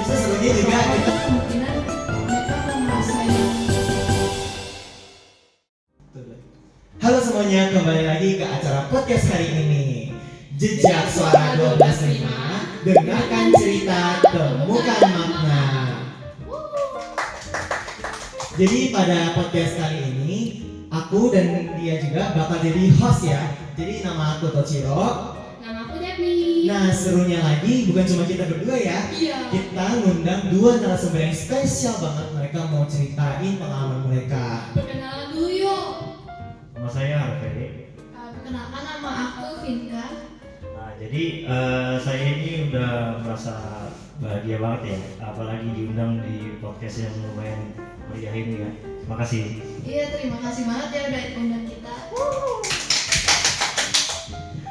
serunya juga kita kemungkinan mereka akan ngerasain. Halo semuanya, kembali lagi ke acara podcast hari ini. Jejak Suara 12.5, dengarkan cerita, temukan makna. Jadi pada podcast kali ini, aku dan dia juga bakal jadi host ya. Jadi nama aku Tochiro. Nama aku Debbie. Nah serunya lagi bukan cuma kita berdua ya. Iya. Kita ngundang dua narasumber yang spesial banget. Mereka mau ceritain pengalaman mereka. Perkenalan dulu yuk. Nama saya Harvey. Perkenalkan nama aku Vinka. Nah, jadi saya ini udah merasa bahagia banget ya, apalagi diundang di podcast yang lumayan meriah ini ya. Terima kasih. Iya, terima kasih banget ya udah undang kita.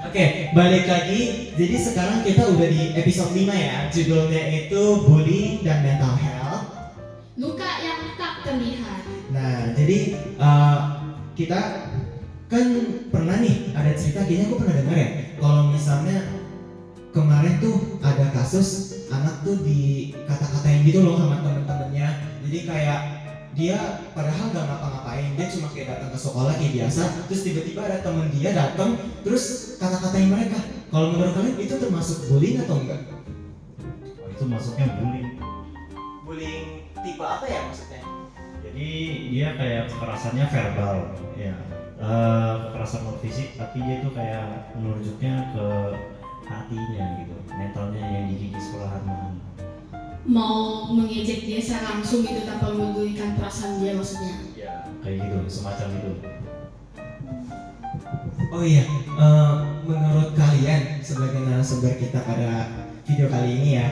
Oke, balik lagi. Jadi sekarang kita udah di episode 5 ya. Judulnya itu bullying dan mental health. Luka yang tak terlihat. Nah, jadi kita kan pernah nih ada cerita, kayaknya aku pernah dengar ya. Kalau misalnya kemarin tuh ada kasus anak tuh dikata-katain gitu loh sama temen-temennya. Jadi kayak dia padahal gak ngapa-ngapain, dia cuma kayak datang ke sekolah kayak biasa, terus tiba-tiba ada temen dia datang, terus kata-katain mereka. Kalau menurut kalian itu termasuk bullying atau enggak? Oh, itu masuknya bullying. Bullying tipe apa ya maksudnya? Jadi dia kayak kekerasannya verbal, ya. Kekerasan non fisik, tapi dia tuh kayak menunjuknya ke hatinya gitu, mentalnya yang digigit sekolahan. Mau mengejek dia secara langsung gitu tanpa memedulikan perasaan dia maksudnya. Ya, kayak gitu, semacam itu. Oh iya, menurut kalian sebagai narasumber kita pada video kali ini ya,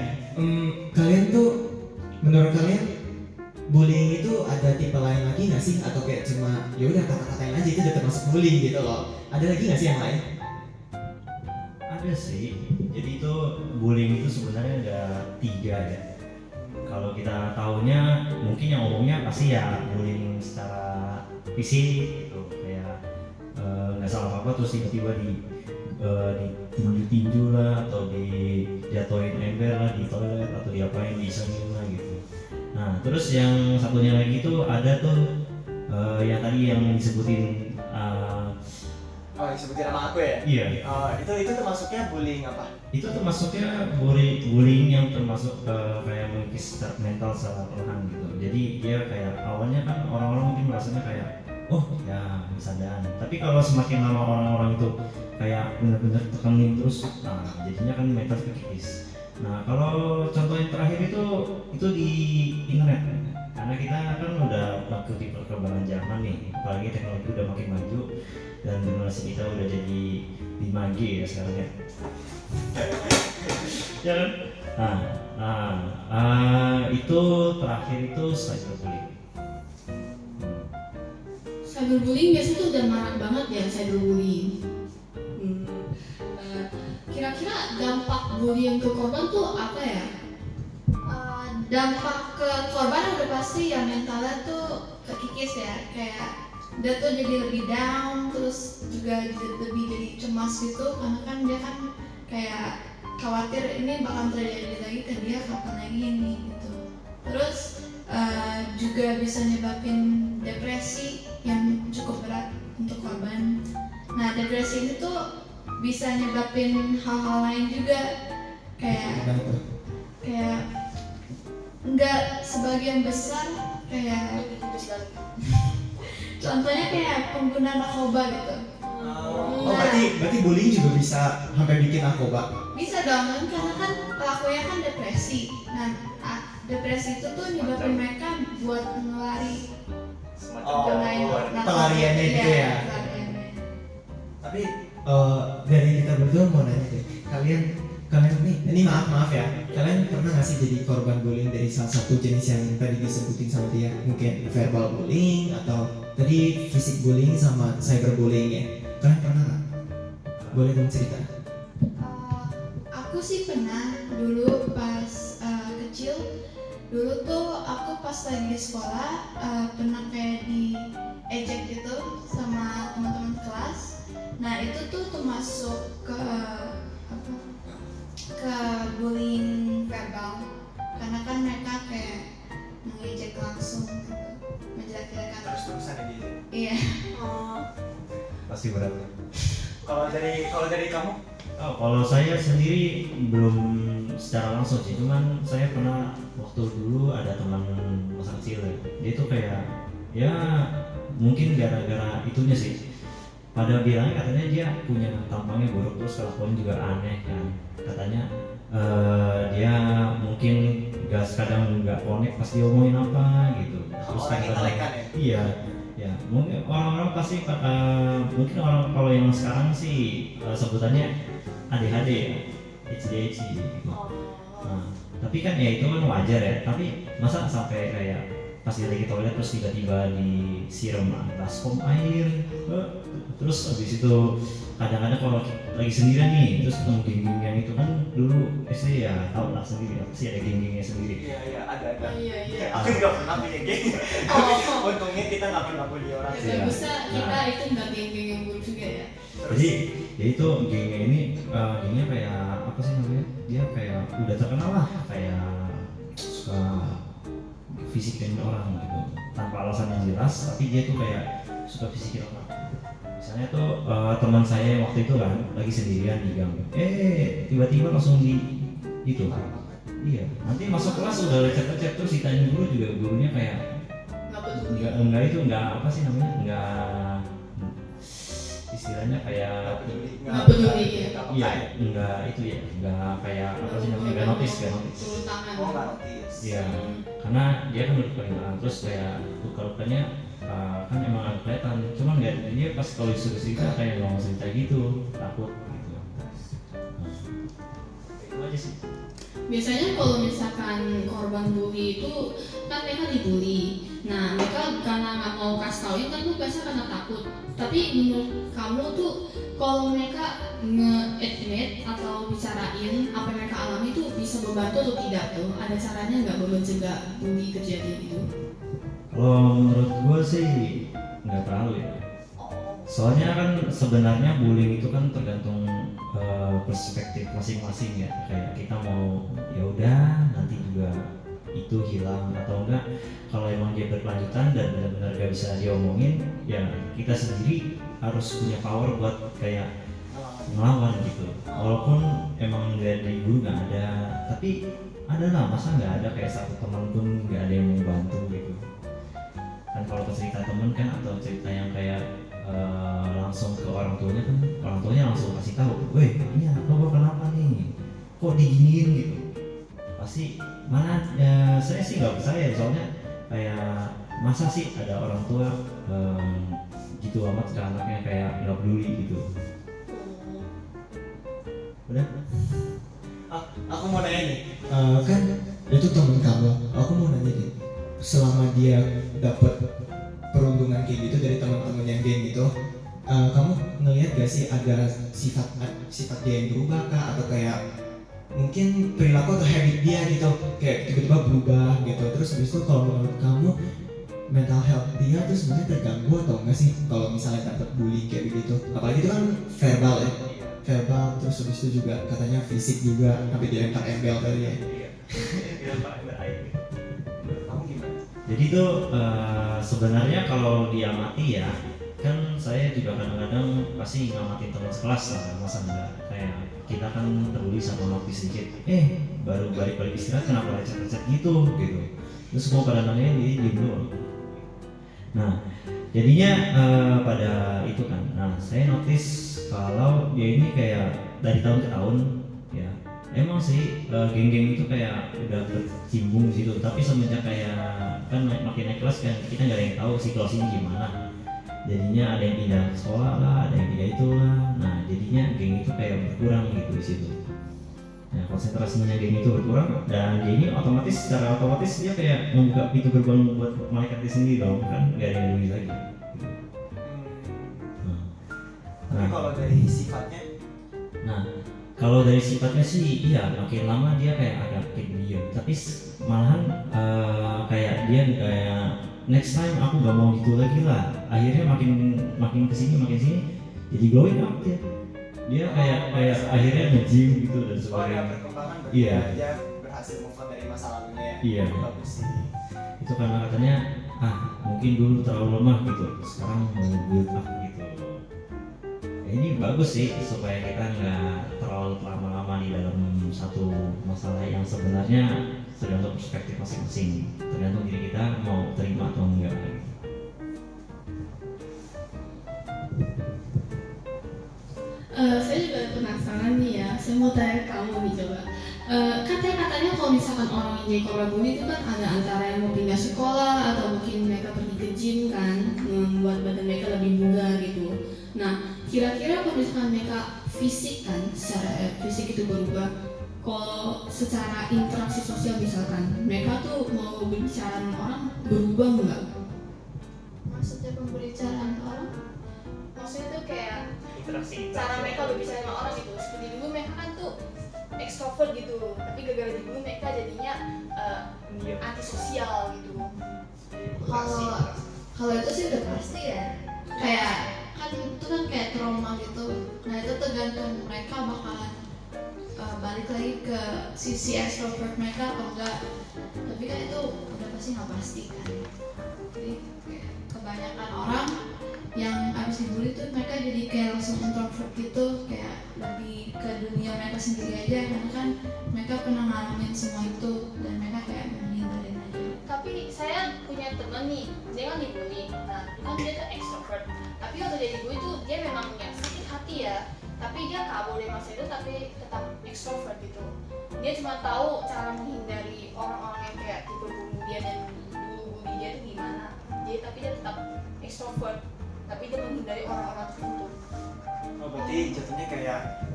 kalian tuh menurut kalian bullying itu ada tipe lain lagi nggak sih, atau kayak cuma ya udah kata-katain aja itu udah termasuk bullying gitu loh? Ada lagi nggak sih yang lain? Ada sih. Jadi itu bullying itu sebenarnya ada 3 ya. Kalau kita tahunya mungkin yang umumnya pasti ya bullying secara fisik gitu, kayak nggak salah apa-apa terus tiba-tiba ditinju-tinju lah, atau dijatuhin ember lah di toilet, atau diapain, disengin lah gitu. Nah terus yang satunya lagi tuh ada tuh yang tadi yang disebutin Oh, sebutin nama aku ya? iya. Itu termasuknya bullying apa? Itu termasuknya bullying yang termasuk kayak mengikis mental secara perlahan gitu. Jadi dia kayak awalnya kan orang-orang mungkin merasanya kayak oh ya bercandaan, tapi kalau semakin lama orang-orang itu kayak benar-benar tekanin terus, nah jadinya kan mental kikis. Nah kalau contoh yang terakhir itu di internet, karena kita kan udah mengikuti perkembangan zaman nih, apalagi teknologi udah makin maju dan generasi kita udah jadi 5G ya sekarang ya. Ya kan? Itu terakhir itu cyberbullying. Cyberbullying biasanya tuh udah marak banget ya cyberbullying. Kira-kira dampak bullying ke korban tuh apa ya? Dampak ke korban udah pasti ya mentalnya tuh kekikis ya, kayak dia tuh jadi lebih down, terus juga lebih jadi cemas gitu, karena kan dia kan kayak khawatir ini bakal terjadi lagi ke dia kapan lagi ini gitu. Terus juga bisa nyebabin depresi yang cukup berat untuk korban. Nah depresi itu tuh bisa nyebabin hal-hal lain juga, kayak enggak sebagian besar kayak contohnya kayak pengguna narkoba gitu. Oh, berarti bullying juga bisa sampai bikin narkoba? Bisa dong, kan karena kan pelakunya kan depresi. Nah, depresi itu tuh nyebabin mereka buat ngelari dengan pelariannya gitu ya. Pelariannya. Tapi dari kita berdua mau nanya deh, kalian nih, ini maaf ya, kalian pernah nggak sih jadi korban bullying dari salah satu jenis yang tadi disebutin sama dia? Mungkin verbal bullying atau tadi fisik bullying sama cyberbullying ya? Kalian pernah nggak? Boleh dong cerita? Aku sih pernah dulu pas kecil. Dulu tuh aku pas lagi di sekolah pernah kayak diejek gitu sama teman-teman kelas. Nah itu tuh termasuk ke bullying verbal, karena kan pasti berat. Kalau dari kamu? Oh, kalau saya sendiri belum secara langsung sih, cuman saya pernah waktu dulu ada teman masa kecil ya. Dia tuh kayak ya mungkin gara-gara itunya sih. Pada bilangnya katanya dia punya tampangnya buruk, terus kelakuan juga aneh kan. Katanya dia mungkin kadang nggak connect pas diomongin apa gitu. Terus Orang intelekan ya? Iya, ya mungkin orang-orang pasti mungkin orang kalau yang sekarang sih sebutannya ADHD ya, ADHD gitu. Nah, tapi kan ya itu kan wajar ya. Tapi masa sampai kayak pas dia lagi toilet terus tiba-tiba disiram baskom air, terus habis itu kadang-kadang kalau lagi sendirian nih terus ketemu geng-geng yang itu kan dulu SD ya tau lah sendiri pasti ada geng-gengnya sendiri. Iya ada. Iya. Aku juga pernah punya geng. Oh. Untungnya kita nggak pernah bully orang Ya sih. Iya. bisa kita itu nggak geng-geng yang buruk juga ya. Jadi ya itu gengnya ini gengnya kayak apa sih namanya, dia kayak udah terkenal lah kayak suka fisikin orang gitu tanpa alasan yang jelas, tapi dia tuh kayak suka fisikin orang. Misalnya tuh teman saya waktu itu kan lagi sendirian di gang, tiba-tiba langsung itu iya, nanti masuk kelas udah lecet-lecet terus ditanya guru juga, gurunya kayak Nggak peduli. enggak apa sih namanya, enggak istilahnya kayak Nggak peduli ya. iya enggak itu ya, enggak kayak apa sih namanya, enggak notice Turun tangan. Oh nggak notice. iya, karena dia kan luka-luka terus kayak luka-lukanya kan emang agak kelihatan, cuman nggak, dia pas kalau disuruh cerita kayak nggak mau cerita gitu, takut gitu. Itu aja sih. Biasanya kalau misalkan korban bully itu kan mereka dibully. Nah mereka karena nggak mau kasih tauin kan tuh biasa karena takut. Tapi menurut kamu tuh kalau mereka nge-admit atau bicarain apa yang mereka alami itu bisa membantu atau tidak tuh? Ada caranya nggak buat mencegah bully kejadian itu? Kalau menurut gue sih nggak terlalu ya. Soalnya kan sebenarnya bullying itu kan tergantung perspektif masing-masing ya. Kayak kita mau ya udah nanti juga itu hilang atau enggak. Kalau emang dia berkelanjutan dan benar-benar gak bisa diomongin, ya kita sendiri harus punya power buat kayak ngelawan gitu. Walaupun emang nggak di guru nggak ada, tapi ada lah, masa nggak ada kayak satu teman pun nggak ada yang mau bantu gitu. Kan kalau cerita temen kan atau cerita yang kayak langsung ke orang tuanya kan, orang tuanya langsung kasih tahu, weh ini anak lo kenapa nih, kok diginiin gitu. Pasti mana saya sih nggak percaya, soalnya kayak masa sih ada orang tua gitu amat ke anaknya kayak nggak peduli gitu. Udah? Aku mau nanya nih. Kan itu temen kamu, aku mau nanya deh, selama dia dapat perundungan kayak gitu dari teman-teman yang geng gitu, kamu ngelihat gak sih ada sifat dia yang berubah kah, atau kayak mungkin perilaku atau habit dia gitu kayak tiba-tiba berubah gitu. Terus habis itu kalau menurut kamu mental health dia tuh sebenarnya terganggu atau enggak sih kalau misalnya dapat bully kayak begitu? Apalagi itu kan verbal ya, verbal, terus habis itu juga katanya fisik juga, sampai dilempar embel tadi ya. Kamu gimana? Jadi itu sebenarnya kalau diamati ya, kan saya juga kadang-kadang pasti ngamatin teman sekelas lah, masa enggak, kayak kita kan peduli sama waktu sedikit, baru balik istirahat kenapa lecet-lecet gitu. Terus semua pada nanya dia diem doang. Nah jadinya pada itu kan, nah saya notice kalau dia ini kayak dari tahun ke tahun ya, emang sih geng-geng itu kayak udah bercimbung situ, tapi semenjak kayak kan makin naik kelas kan kita nggak ada yang tahu situasinya gimana. Jadinya ada yang pindah sekolah lah, ada yang pindah itu lah. Nah jadinya geng itu kayak berkurang gitu di situ. Nah konsentrasinya geng itu berkurang dan dia ini secara otomatis dia kayak membuka pintu gerbang buat malaikatnya sendiri dong, kan nggak ada yang peduli lagi. Tapi kalau dari sifatnya, Nah kalau dari sifatnya sih iya, makin lama dia kayak agak pendiam, tapi malahan kayak dia kayak next time aku nggak mau gitu lagi lah. Akhirnya makin kesini jadi glowing up dia kayak akhirnya nge-gym gitu dan ada sebagainya. perkembangan berarti Iya. dia berhasil move on dari masa lalunya ya. Iya. Bagus sih. Itu karena katanya mungkin dulu terlalu lemah gitu, sekarang mau build up gitu. ini bagus sih supaya kita nggak terlalu lama-lama di dalam satu masalah yang sebenarnya tergantung perspektif masing-masing, tergantung diri kita mau terima atau enggak. Saya juga penasaran nih ya, saya mau tanya kamu nih coba. Katanya kalau misalkan orang yang jadi korban bully itu kan ada antara yang mau pindah sekolah atau mungkin mereka pergi ke gym kan, membuat badan mereka lebih bugar gitu. Nah, kira-kira kalau misalkan mereka fisik kan, secara fisik itu berubah, kalau secara interaksi sosial misalkan, mereka tuh mau berbicara dengan orang berubah nggak? Maksudnya pembicaraan orang, Maksudnya tuh kayak Interaksi. cara mereka berbicara sama orang gitu. Seperti dulu mereka kan tuh extrovert gitu, tapi gara-gara dibully mereka jadinya antisosial gitu. kalau itu sih udah pasti ya, kayak kan itu kan kayak trauma gitu. Nah itu tergantung mereka bakalan balik lagi ke sisi extrovert mereka atau enggak. Tapi kan itu udah pasti nggak pasti kan. Jadi kayak kebanyakan orang yang abis dibully tuh mereka jadi kayak langsung introvert gitu, kayak lebih ke dunia mereka sendiri aja, karena kan mereka pernah ngalamin semua itu dan mereka kayak menghindarin aja. Tapi saya punya teman nih, dia kan dibully. Nah, kan dia tuh extrovert. Tapi waktu dia dibully tuh dia memang ya sakit hati ya. Tapi dia kabur dari masa itu tapi tetap extrovert gitu. Dia cuma tahu cara menghindari orang-orang yang kayak tipe bunuh dia dan dulu bully dia tuh gimana. Tapi dia tetap extrovert. Tapi dia menghindari orang-orang tertentu. Oh, berarti jatuhnya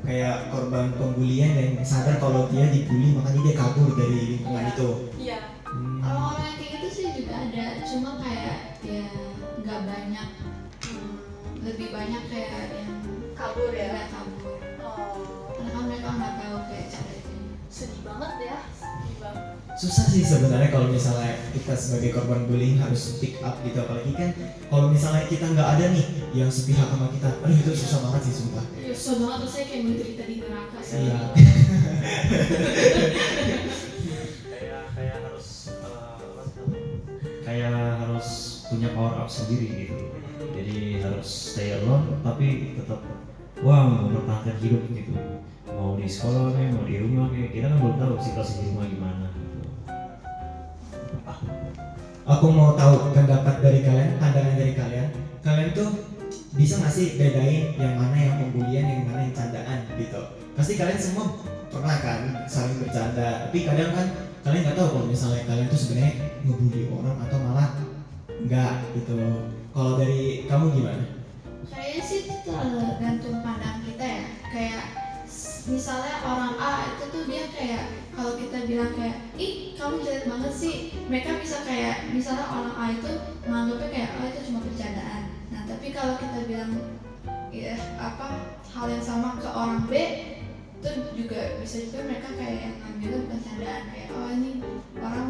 Kayak korban pembulian yang sadar kalau dia dibully makanya dia kabur dari lingkungan itu. Iya. Orang-orang yang kayak gitu sih juga ada, cuma kayak ya nggak banyak. Lebih banyak kayak yang Kabur ya. nggak kabur, Oh, karena kan mereka nggak tahu kayak cara itu. sedih banget ya. Sedih banget. Susah sih sebenarnya kalau misalnya kita sebagai korban bullying harus speak up gitu, apalagi kan kalau misalnya kita nggak ada nih yang sepihak sama kita, aduh itu susah banget sih sumpah. Ya, susah banget tuh saya kayak menderita di neraka sih. Iya. kayak harus kayak harus punya power up sendiri gitu. Jadi harus stay alone tapi tetap mempertahankan hidup gitu. Mau di sekolah kayak mau di rumah kayak kita kan belum tahu situasi di rumah gimana. Aku mau tahu pendapat dari kalian, pandangan dari kalian. Kalian tuh bisa nggak sih bedain yang mana yang pembulian, yang mana yang candaan gitu? Pasti kalian semua pernah kan saling bercanda, tapi kadang kan kalian nggak tahu kalau misalnya kalian tuh sebenarnya ngebully orang atau malah enggak gitu. Kalau dari kamu gimana? Kayaknya sih itu tergantung pandang kita ya. Kayak misalnya orang A itu tuh dia kayak kalau kita bilang kayak ih kamu jelek banget sih, mereka bisa kayak misalnya orang A itu menganggapnya kayak oh itu cuma bercandaan. Nah tapi kalau kita bilang ya hal yang sama ke orang B itu juga bisa juga mereka kayak yang ngambilnya bukan candaan, kayak oh ini orang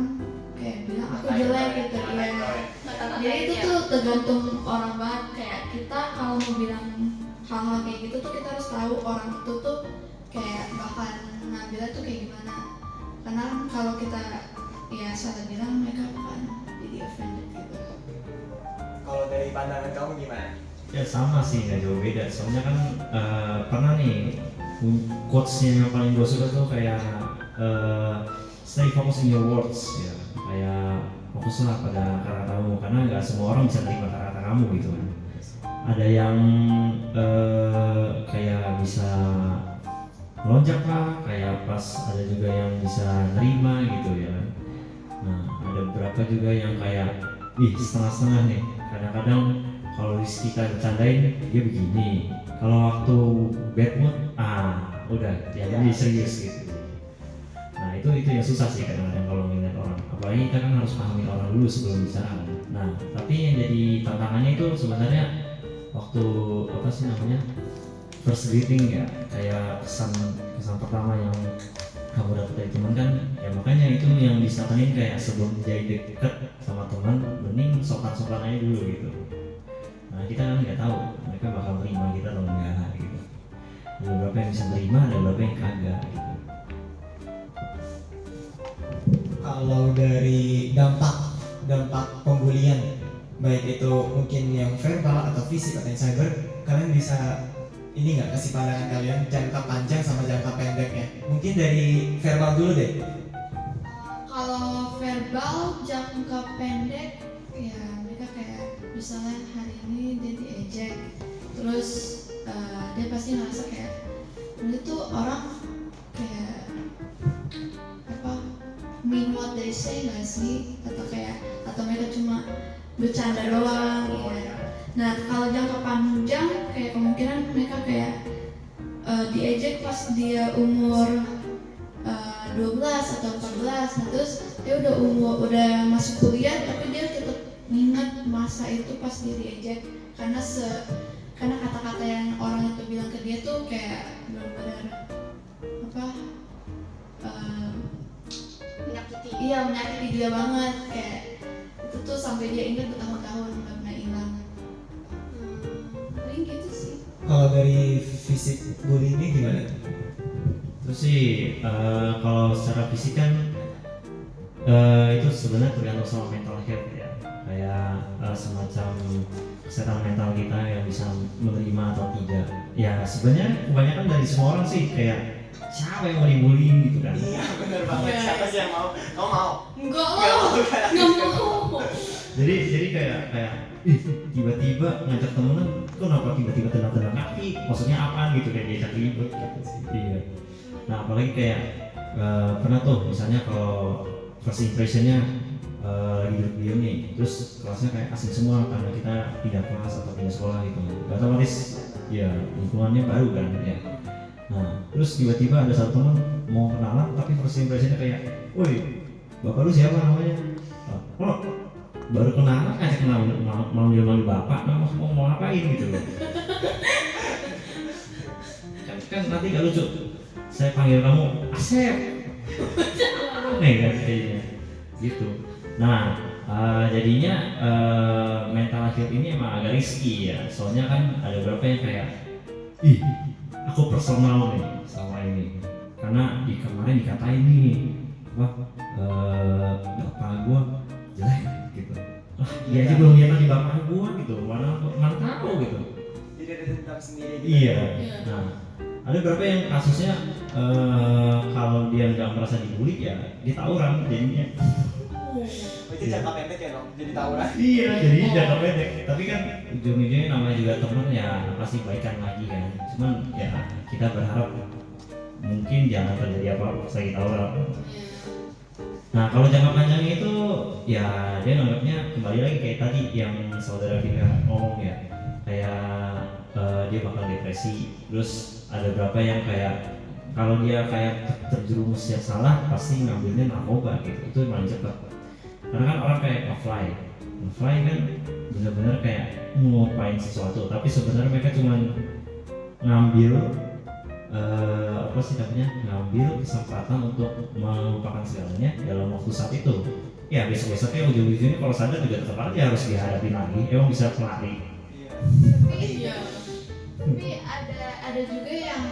kayak bilang aku jelek gitu ya. Jadi itu tuh tergantung orang banget, kayak kita kalau mau bilang hal-hal kayak gitu tuh kita harus tahu orang itu tuh kayak bakal ngambilnya tuh kayak gimana, karena kalau kita ya salah bilang mereka bakal jadi offended gitu. Kalau dari pandangan kamu gimana? Ya sama sih, nggak jauh beda. Soalnya kan pernah nih quotes-nya yang paling gue suka tuh kayak stay focus in your words ya, kayak fokuslah pada kata-katamu karena nggak semua orang bisa terima kata-kata kamu gitu kan. Ada yang kayak bisa melonjak lah, kayak pas ada juga yang bisa nerima gitu ya. Nah ada beberapa juga yang kayak setengah-setengah nih. Kadang-kadang kalau kita bercandain dia begini, kalau waktu bad mood udah dia jadi serius gitu. Nah itu yang susah sih kadang-kadang kalau ngeliat orang, apalagi kita kan harus pahami orang dulu sebelum bicara. Nah tapi yang jadi tantangannya itu sebenarnya waktu first greeting ya, kayak kesan pertama yang kamu dapat dari teman kan ya, makanya itu yang disamain kayak sebelum jadi deket sama teman mending sopan-sopan aja dulu gitu. Nah kita kan nggak tahu mereka bakal terima kita atau enggak gitu. Ada beberapa yang bisa terima, ada beberapa yang kagak gitu. Kalau dari dampak pembulian, baik itu mungkin yang verbal atau fisik atau yang cyber, kalian bisa ini nggak kasih pandangan kalian jangka panjang sama jangka pendeknya? Mungkin dari verbal dulu deh. Kalau verbal jangka pendek ya mereka kayak misalnya hari ini dia diejek, terus dia pasti ngerasa kayak ini tuh orang kayak apa mean what they say nggak sih, atau mereka cuma bercanda doang ya. Nah kalau jangka panjang kayak kemungkinan mereka kayak diejek pas dia umur 12 atau 14, nah terus dia udah masuk kuliah tapi dia tetap ingat masa itu pas dia diejek karena kata-kata yang orang itu bilang ke dia tuh kayak benar-benar menyakiti. iya menyakiti dia banget, kayak itu tuh sampai dia ingat bertahun-tahun nggak pernah hilang. Paling gitu sih. Kalau dari fisik bullying ini gimana? Terus sih kalau secara fisik kan itu sebenarnya tergantung sama mental health ya, kayak semacam kesehatan mental kita yang bisa menerima atau tidak. Ya sebenarnya kebanyakan dari semua orang sih kayak siapa yang mau dibullying gitu kan. Iya bener banget, siapa sih yang mau? Kamu mau? Enggak Nggak lah, mau kan? nggak mau. Jadi kayak ih, tiba-tiba ngajak temenan, kok kenapa tiba-tiba tendang-tendang kaki, maksudnya apaan gitu, kayak diajak ribet gitu sih. Iya. Nah apalagi kayak pernah tuh misalnya kalau first impressionnya duduk diem nih, terus kelasnya kayak asing semua karena kita pindah kelas atau pindah sekolah gitu, otomatis ya lingkungannya baru kan ya. Nah terus tiba-tiba ada satu teman mau kenalan tapi first impressionnya kayak, woi bapak lu siapa namanya? Oh baru kenalan ngajak manggil bapak, mau ngapain gitu loh. kan nanti gak lucu, saya panggil kamu Asep nih kan kayaknya gitu. Nah jadinya mental health ini emang agak risky ya, soalnya kan ada beberapa yang kayak ih aku personal nih sama ini karena kemarin dikatain nih bapak gua jelek gitu. Dia aja belum lihat lagi bapak gua gitu, mana tahu gitu. Jadi ada dendam sendiri gitu. Iya. Nah ada beberapa yang kasusnya kalau dia nggak merasa dibully ya dia tawuran jadinya. Oh, itu jangka pendek ya dong, jadi tawuran. Iya, jadi jangka pendek. Tapi kan ujung-ujungnya namanya juga temen ya pasti baikan lagi kan. Cuman ya kita berharap mungkin jangan terjadi apa-apa pas lagi tawuran. Nah kalau jangka panjangnya itu ya dia nganggapnya kembali lagi kayak tadi yang saudara Vika ngomong ya, kayak dia bakal depresi. Terus ada beberapa yang kayak kalau dia kayak terjerumus yang salah pasti ngambilnya narkoba gitu, itu paling cepat. Karena kan orang kayak ngefly kan benar-benar kayak ngupain sesuatu, tapi sebenarnya mereka cuma ngambil ngambil kesempatan untuk melupakan segalanya dalam waktu saat itu. Ya besok-besoknya ujung-ujungnya kalau sadar juga tetap aja harus dihadapi lagi. Emang bisa pelari. Iya. Tapi ada juga yang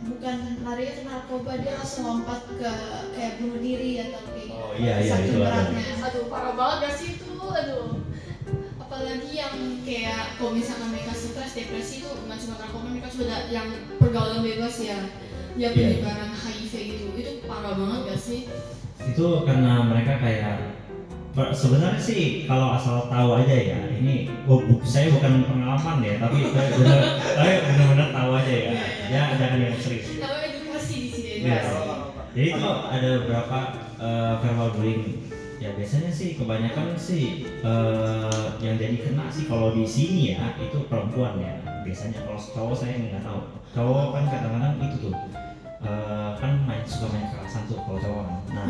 bukan lari ke narkoba, dia langsung lompat ke kayak bunuh diri atau kayak Oh, iya, saking itu ada. beratnya. Aduh parah banget gak sih itu, aduh. Apalagi yang kayak kalau misalkan mereka stres, depresi itu bukan cuma narkoba, mereka sudah yang pergaulan bebas ya, yang penyebaran HIV gitu, itu parah banget gak sih? Itu karena mereka kayak sebenarnya sih kalau asal tahu aja ya, ini saya bukan pengalaman ya, tapi saya benar-benar tahu aja ya. Ya jangan yang serius. Namanya edukasi di sini. Iya. Iya. Jadi itu ada beberapa verbal bullying. Ya biasanya sih kebanyakan sih yang jadi kena sih kalau di sini ya itu perempuan ya. Biasanya kalau cowok saya nggak tahu. Cowok kan kadang-kadang itu tuh kan suka main kekerasan tuh kalau cowok. Nah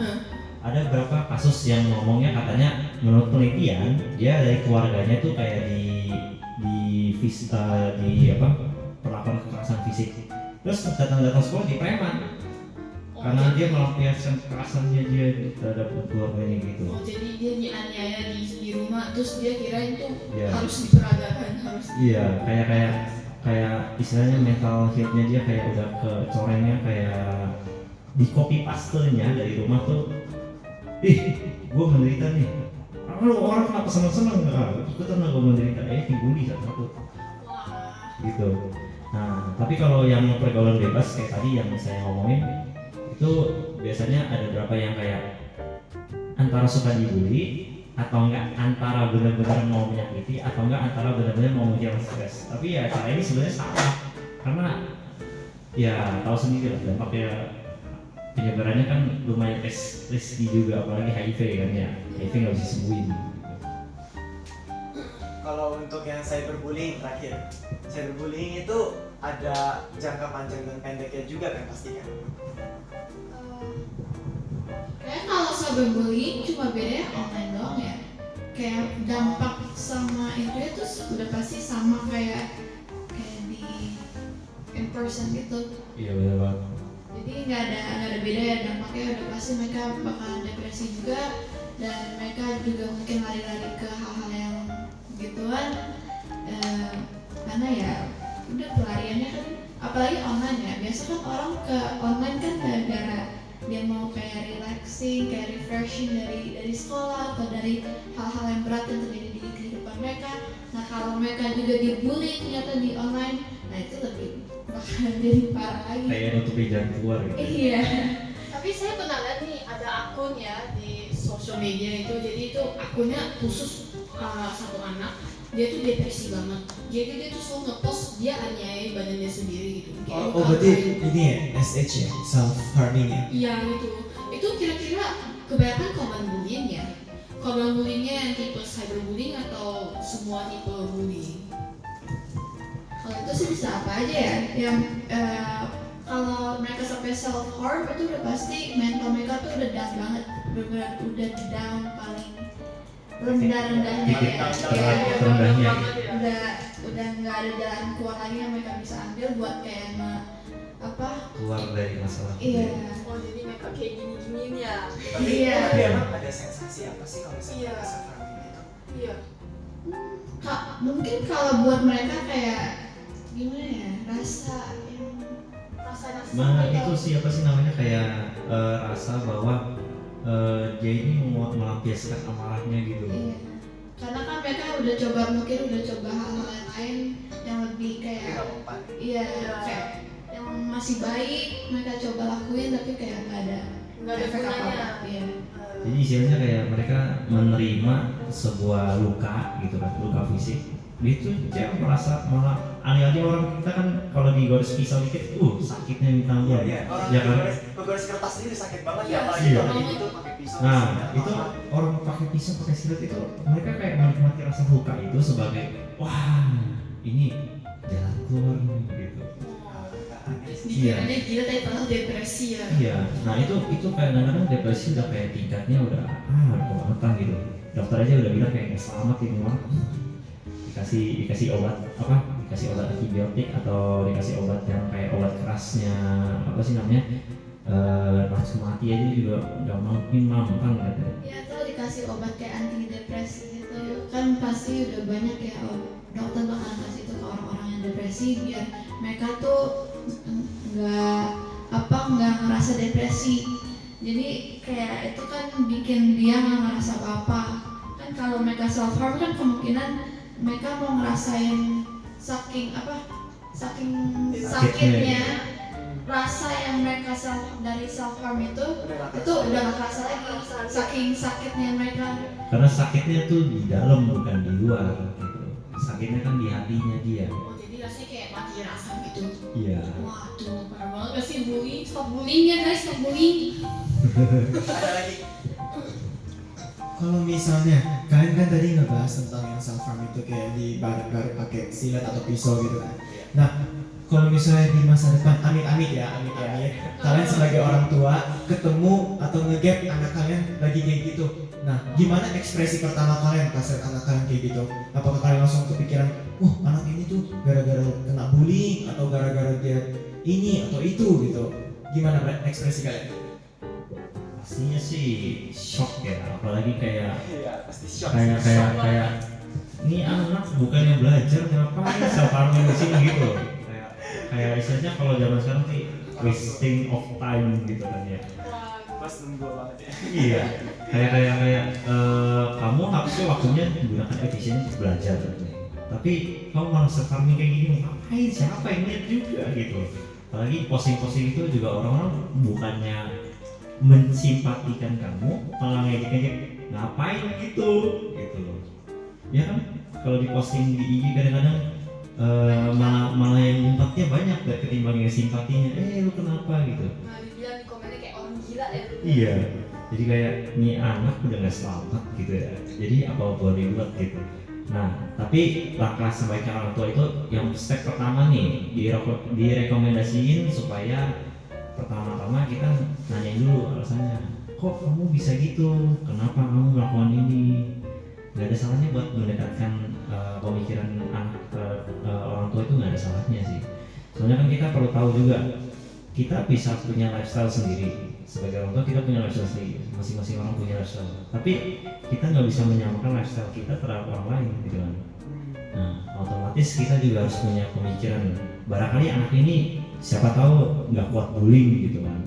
ada beberapa kasus yang ngomongnya katanya menurut penelitian dia dari keluarganya tuh kayak perlakuan kekerasan fisik. Terus datang sekolah di preman. Karena dia melampiaskan kekerasannya dia terhadap keluarganya gitu. Oh, jadi dia dianiaya di rumah, terus dia kirain tuh Iya. harus diperagakan, harus. Iya, kayak istilahnya mental health-nya dia kayak udah kecorengnya kayak di copy paste-nya dari rumah tuh. Gue menderita nih. Orang kenapa seneng-seneng? Ikutan lah gue menderita. Dibully satu-satu. Wah. Gitu. Nah, tapi kalau yang pergaulan bebas kayak tadi yang saya ngomongin itu biasanya ada berapa yang kayak antara suka dibully atau enggak antara benar-benar mau menyakiti atau enggak antara benar-benar mau menghilangkan stres. Tapi ya cara ini sebenarnya salah karena ya tahu sendiri lah dampaknya penyebarannya kan lumayan risky juga, apalagi HIV kan ya. HIV nggak bisa sembuhin. Kalau untuk yang cyberbullying terakhir, cyberbullying itu ada jangka panjang dan pendeknya juga kan pasti kan? Kayak kalau cyberbullying cuma bedanya online doang ya. Kayak dampak sama itu udah pasti sama kayak di in person gitu. Iya benar banget. Jadi nggak ada beda ya, dampaknya udah pasti mereka bakalan depresi juga, dan mereka juga mungkin lari-lari ke hal-hal yang gituan. Karena ya udah pelariannya kan apalagi online ya, biasa kan orang ke online kan gara-gara dia mau kayak relaxing, kayak refreshing dari sekolah atau dari hal-hal yang berat yang terjadi di kehidupan mereka. Nah kalau mereka juga dibully ternyata di online, nah itu lebih bakalan jadi parah lagi. Kayak nutupin jalan keluar gitu. Iya. Tapi saya pernah lihat nih ada akun ya di sosial media itu, jadi itu akunnya khusus satu anak, dia tuh depresi banget, jadi dia tuh selalu ngepost dia aniaya badannya sendiri gitu. Kayak Oh berarti ini ya SH ya, self harming ya. iya gitu. Itu kira-kira kebanyakan korban bullying ya? Korban bullyingnya yang tipe cyberbullying atau semua tipe bullying? Kalau itu sih bisa apa aja ya, yang kalau mereka sampai self harm itu udah pasti mental mereka tuh udah down banget, benar udah down paling rendah-rendahnya ya, Rendahnya. udah nggak ada jalan keluar lagi yang mereka bisa ambil buat kayak Keluar dari masalah. iya. Oh jadi mereka kayak gini-giniin ya? Tapi Iya. tapi emang ada sensasi apa sih kalau misalnya Iya. mereka self harming gitu? Iya. Mungkin kalau buat mereka kayak gimana ya, rasa yang Nah itu siapa sih namanya kayak rasa bahwa dia ini mau melampiaskan amarahnya gitu. iya. Karena kan mereka udah coba hal-hal yang lain yang lebih Tapi kayak nggak mempan. iya kayak yang masih baik mereka coba lakuin tapi kayak nggak ada efek apa-apa. Iya. Jadi istilahnya kayak mereka menerima sebuah luka gitu kan, luka fisik. Dia merasa malah aneh aja orang kita kan kalau digores pisau dikit, sakitnya minta ampun. Iya, orang Ya kan? Pegores kertas ini sakit banget Iya. ya, apalagi Iya. kalau gitu pakai pisau. Nah itu orang pakai pisau pakai silet itu mereka kayak menikmati rasa luka itu sebagai wah ini jalan keluar nih gitu. Dikiranya gila tapi padahal depresi ya. Iya, nah itu kayak kadang-kadang depresi udah kayak tingkatnya udah kebangetan gitu. Dokter aja udah bilang kayak nggak selamat ini mah. Dikasih obat antibiotik atau dikasih obat yang kayak obat kerasnya apa sih namanya langsung mati aja juga nggak mungkin mampan katanya. Ya atau dikasih obat kayak anti depresi gitu kan pasti udah banyak ya dokter bakalan kasih itu ke orang-orang yang depresi biar mereka tuh nggak ngerasa depresi. Jadi kayak itu kan bikin dia nggak ngerasa apa-apa. Kan kalau mereka self harm kan kemungkinan mereka mau ngerasain saking sakitnya rasa yang mereka dari self harm itu udah gak kerasa lagi saking sakitnya mereka. Karena sakitnya tuh di dalam bukan di luar gitu. Sakitnya kan di hatinya dia. Oh jadi rasanya kayak mati rasa gitu. Iya. Waduh, parah banget gak sih bullying? Stop bullying ya guys, stop bullying. Ada lagi. Kalau misalnya kalian kan tadi ngebahas tentang yang self harm itu kayak di baret pakai silet atau pisau gitu kan. Nah, kalau misalnya di masa depan, amit-amit kalian sebagai orang tua ketemu atau ngegap anak kalian lagi kayak gitu. Nah, gimana ekspresi pertama kalian pas lihat anak kalian kayak gitu? Apakah kalian langsung kepikiran, anak ini tuh gara-gara kena bullying atau gara-gara dia ini atau itu gitu? Gimana ekspresi kalian? Pastinya sih shock ya, apalagi kayak Iya, pasti shock. kayak ini anak bukannya belajar ngapain self harming di sini gitu. Kayak istilahnya kalau zaman sekarang sih wasting of time gitu kan ya. Pas nunggu banget ya. Iya. Kayak kamu harusnya waktunya digunakan efisien untuk belajar gitu. tapi kamu malah farming kayak gini, ngapain, siapa yang lihat juga gitu. Apalagi posting-posting itu juga orang-orang bukannya mensimpatikan kamu, malah ngejek-ngejek, ngapain gitu loh. Ya kan, kalau diposting di IG kadang-kadang malah yang simpatinya banyak deh ketimbang yang simpatinya. Lu kenapa gitu? Nah, dibilang di komennya kayak orang gila ya. Iya. Jadi kayak nih anak udah nggak selamat gitu ya. Jadi apa boleh buat gitu. Nah, tapi langkah sebaiknya orang tua itu yang step pertama nih direkomendasiin supaya pertama-tama kita nanya dulu alasannya. Kok kamu bisa gitu? Kenapa kamu melakukan ini? Gak ada salahnya buat mendekatkan pemikiran anak orang tua itu, gak ada salahnya sih. Soalnya kan kita perlu tahu juga, kita bisa punya lifestyle sendiri. Sebagai orang tua kita punya lifestyle sendiri, masing-masing orang punya lifestyle. Tapi kita nggak bisa menyamakan lifestyle kita terhadap orang lain gitu kan. Nah, otomatis kita juga harus punya pemikiran. Barangkali anak ini siapa tahu nggak kuat bullying gitu kan.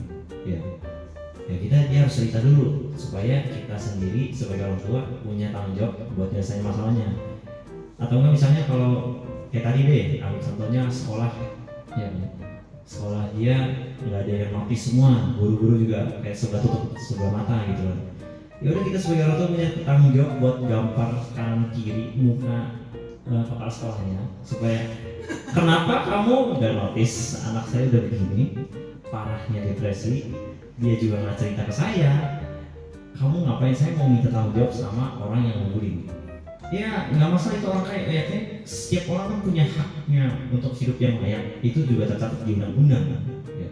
Ya dia harus cerita dulu supaya kita sendiri sebagai orang tua punya tanggung jawab buat nyelesain masalahnya. Atau enggak misalnya kalau kayak tadi deh, ambil contohnya sekolah, ya sekolah dia nggak ada yang notice semua, guru-guru juga kayak sebelah mata gitu kan. Ya udah, kita sebagai orang tua punya tanggung jawab buat gampar kanan kiri muka kepala sekolahnya supaya kenapa kamu nggak notice anak saya udah begini, parahnya depresi, dia juga nggak cerita ke saya, kamu ngapain saya mau minta tanggung jawab sama orang yang membuli. Ya nggak masalah itu orang kaya, ya setiap orang kan punya haknya untuk hidup yang layak, itu juga tercatat di undang-undang kan. Ya.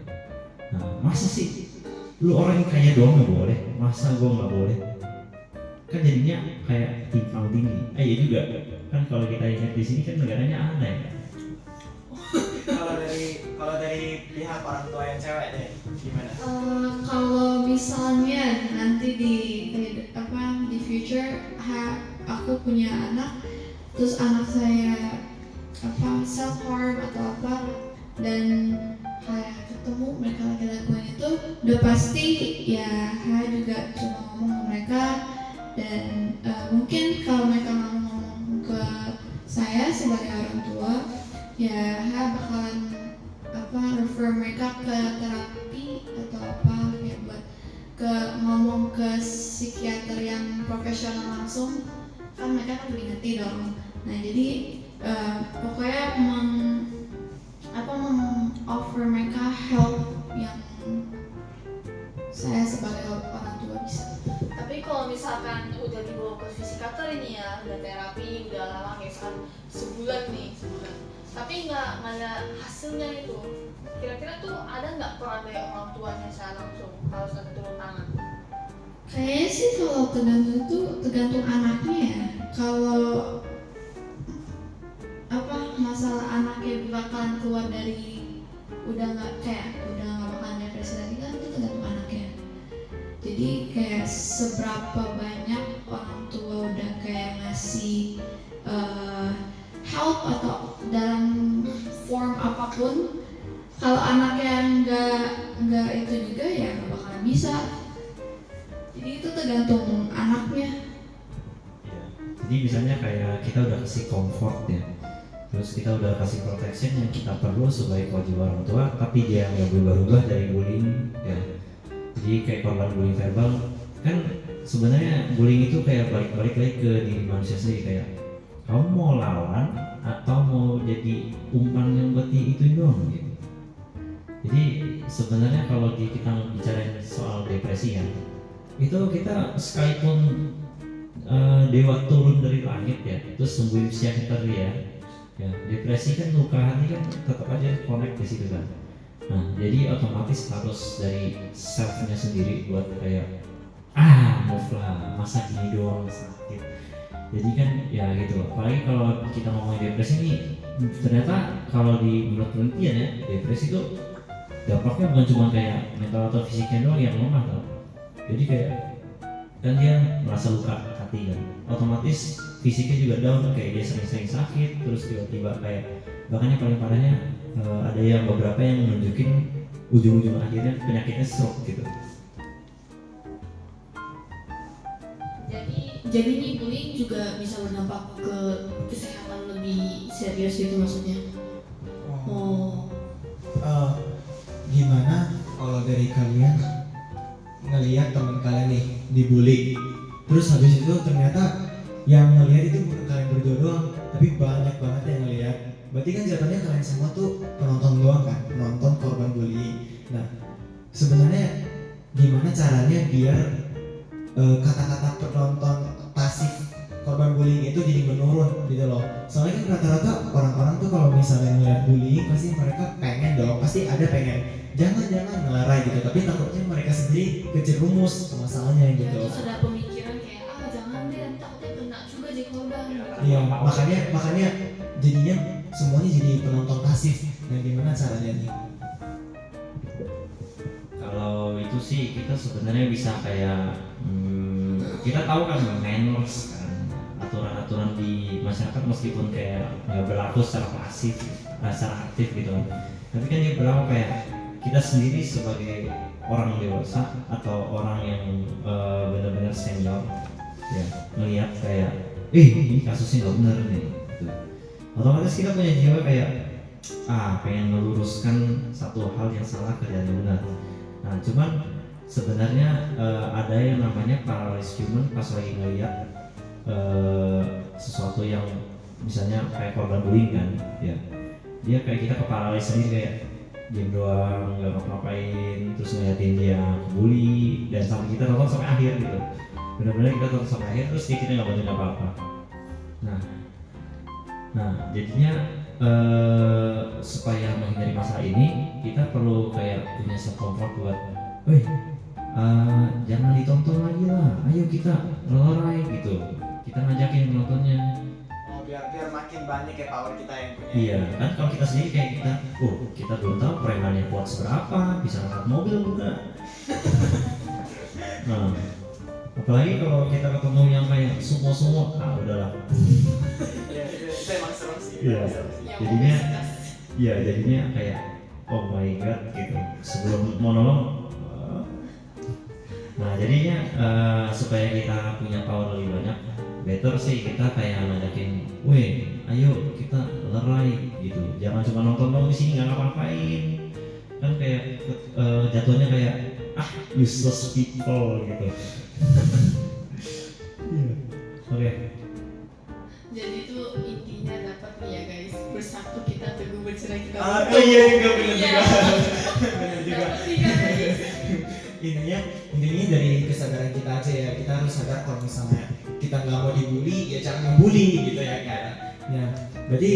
Nah, masa sih lu orang yang kaya doang nggak boleh, masa gua nggak boleh? Kan jadinya kayak timpang tinggi. Iya juga kan, kalau kita ingat di sini kan negaranya aneh ya. Kalau dari pihak orang tua yang cewek deh, gimana? Kalau misalnya nanti di future aku punya anak, terus anak saya self harm atau apa, dan kayak ketemu mereka lagi lakukan itu, udah pasti ya juga cuma ngomong ke mereka. Dan mungkin kalau mereka ngomong ke saya sebagai orang tua, ya bakalan refer mereka ke terapi atau apa, ya buat ngomong ke psikiater yang profesional langsung, kan mereka kan lebih ngerti dong. Nah jadi pokoknya offer mereka help yang saya sebagai orang tua bisa. Tapi kalau misalkan udah dibawa ke psikiater ini ya, udah terapi, udah lama misalkan sebulan, tapi nggak ada hasilnya itu, kira-kira tuh ada nggak peran dari orang tuanya secara langsung harus ada turun tangan? Kayaknya sih kalau tergantung anaknya ya. Kalau masalah anaknya bakalan keluar dari udah nggak bakalan depresi lagi, kan itu tergantung anaknya. Jadi kayak seberapa banyak orang tua udah kayak ngasih help atau dalam form apapun, kalau anaknya nggak itu juga ya nggak bakalan bisa. Jadi itu tergantung anaknya. Ya. Jadi misalnya kayak kita udah kasih comfort ya, terus kita udah kasih protection yang kita perlu sebagai kewajiban orang tua, tapi dia nggak berubah-ubah dari bullying ya. Jadi kayak korban bullying verbal kan, sebenarnya bullying itu kayak balik-balik lagi ke diri manusia sendiri, kayak kamu mau lawan atau mau jadi umpan yang buat itu doang gitu. Jadi sebenarnya kalau kita bicarain soal depresi ya, itu kita sekalipun dewa turun dari langit ya, terus sembuhin psikiater ya, depresi kan luka hati kan tetap aja connect di situ kan. Nah jadi otomatis harus dari selfnya sendiri buat kayak move lah, masa gini doang sakit. Jadi kan ya gitu. Apalagi kalau kita ngomongin depresi ini, ternyata kalau menurut penelitian ya, depresi itu dampaknya bukan cuma kayak mental atau fisiknya doang yang lemah tau. Jadi kayak kan dia merasa luka hati kan, otomatis fisiknya juga down, kayak dia sering-sering sakit, terus tiba-tiba kayak bahkan yang paling parahnya ada yang beberapa yang nunjukin ujung-ujung akhirnya penyakitnya stroke gitu. Jadi nih bullying juga bisa berdampak ke kesehatan lebih serius itu maksudnya. Oh. Gimana kalau dari kalian ngelihat teman kalian nih dibully, terus habis itu ternyata yang ngelihat itu bukan kalian berdua doang, tapi banyak banget yang ngelihat. Berarti kan jatuhnya kalian semua tuh penonton doang kan, penonton korban bullying. Nah, sebenarnya gimana caranya biar kata-kata penonton pasif korban bullying itu jadi menurun gitu loh. Soalnya kan rata-rata orang-orang tuh kalau misalnya ngeliat bullying pasti mereka pengen dong, pasti ada pengen jangan ngelarai gitu, tapi takutnya mereka sendiri kejerumus ke masalahnya Ya, gitu. terus ada pemikiran kayak jangan deh, takutnya kena juga jadi korban. Iya, makanya jadinya semuanya jadi penonton pasif. Nah, gimana caranya nih? Kalau itu sih kita sebenarnya bisa kayak kita tahu kan manners kan, aturan-aturan di masyarakat meskipun kayak nggak berlaku secara pasif, secara aktif gitu kan. Tapi kan dia berlaku kayak kita sendiri sebagai orang dewasa atau orang yang benar-benar senior ya melihat kayak ini kasusnya nggak benar nih gitu. Otomatis kita punya jiwa kayak pengen meluruskan satu hal yang salah ke yang benar. Nah cuman sebenarnya ada yang namanya paralysis human pas lagi ngelihat sesuatu yang misalnya kayak korban bullying kan ya, dia kayak kita keparalis sendiri, kayak diam doang nggak ngapa-ngapain, terus ngeliatin dia bully dan sampai kita nonton sampai akhir gitu, benar-benar kita tonton sampai akhir terus kita nggak bantuin apa-apa. Nah jadinya supaya menghindari masalah ini kita perlu kayak punya self comfort buat jangan ditonton lagi lah, ayo kita ngelarai gitu, kita ngajakin penontonnya. Biar makin banyak ya power kita yang punya. Iya kan, kalau kita sendiri kayak kita belum tahu premannya kuat seberapa, bisa ngangkat mobil enggak. Nah apalagi kalau kita ketemu yang kayak sumo udahlah. Iya itu emang serem sih. Iya. Jadinya kayak oh my god gitu sebelum mau nolong. Nah jadinya supaya kita punya power lebih banyak, better sih kita kayak ngajakin, ayo kita lerai gitu, jangan cuma nonton dong di sini nggak ngapa-ngapain, kan kayak jatuhnya kayak useless people gitu. Oke. Jadi itu intinya dapat nih ya guys, bersatu kita teguh, bercerai kita Iya juga benar juga. Benar juga. Dapat nih guys. Intinya dari kesadaran kita aja ya, kita harus sadar kalau misalnya kita nggak mau dibully ya jangan ngebully gitu ya kan. Ya berarti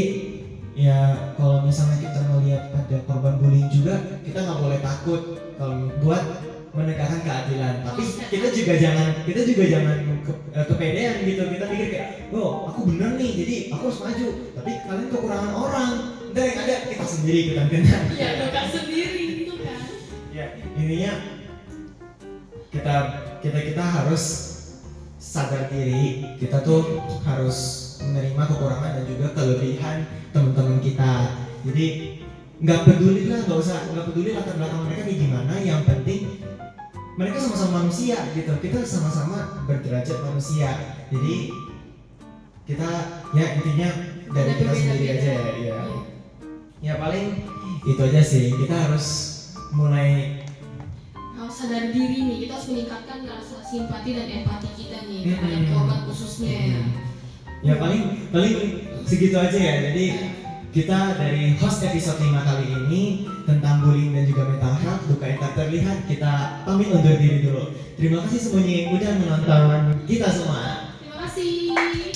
ya kalau misalnya kita melihat ada korban bullying juga, kita nggak boleh takut kalau buat menegakkan keadilan, tapi kita juga jangan kepedean gitu. Kita pikir kayak aku bener nih jadi aku harus maju, tapi kalian kekurangan orang, ntar yang ada kita sendiri ikutan kena. Iya, bukan sendiri gitu kan. Ya intinya kita harus sadar diri, kita tuh harus menerima kekurangan dan juga kelebihan teman-teman kita. Jadi nggak peduli latar belakang mereka kayak gimana, yang penting mereka sama-sama manusia gitu, kita sama-sama berderajat manusia. Jadi kita ya intinya dari kita sendiri aja ya. Ya paling itu aja sih, kita harus mulai sadar diri nih, kita harus meningkatkan rasa simpati dan empati kita nih terhadap korban khususnya. Ya paling segitu aja ya. Jadi kita dari host episode 5 kali ini tentang bullying dan juga mental health, duka yang tak terlihat, kita pamit undur diri dulu. Terima kasih semuanya yang udah menonton kita semua. Terima kasih.